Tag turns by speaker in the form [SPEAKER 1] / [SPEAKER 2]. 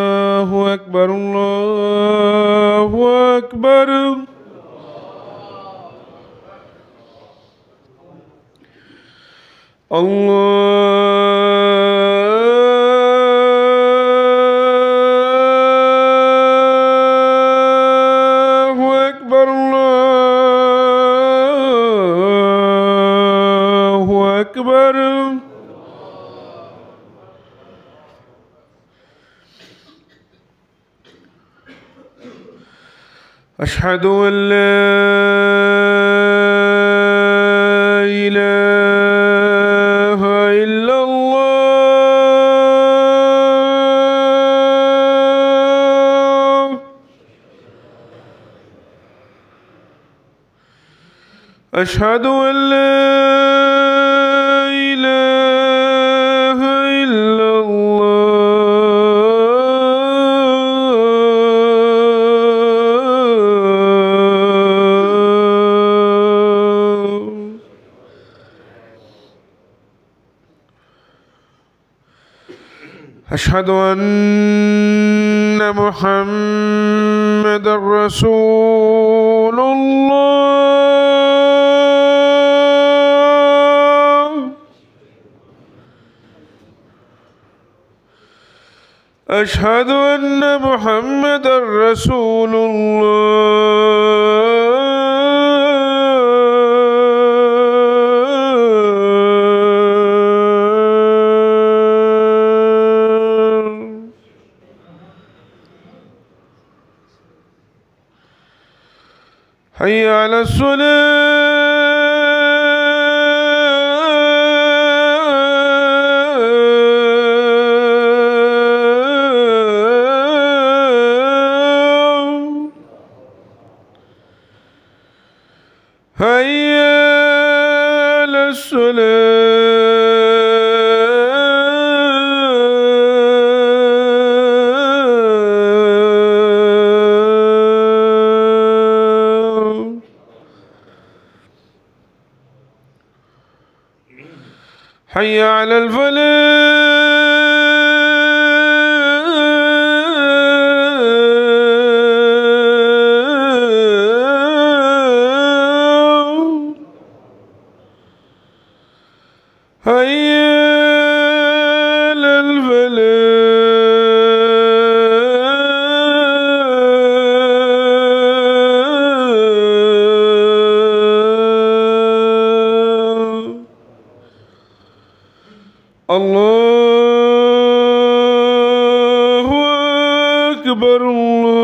[SPEAKER 1] الله أكبر الله أكبر. الله أكبر الله أكبر. أشهد أن لا إله إلا الله. أشهد أن لا إله إلا الله. أشهد أن محمدًا رسول الله. أشهد أن محمدًا رسول الله. حي على الصلاة. حي على الصلاة. حي على الفلاح. حي على الفلاح. الله أكبر الله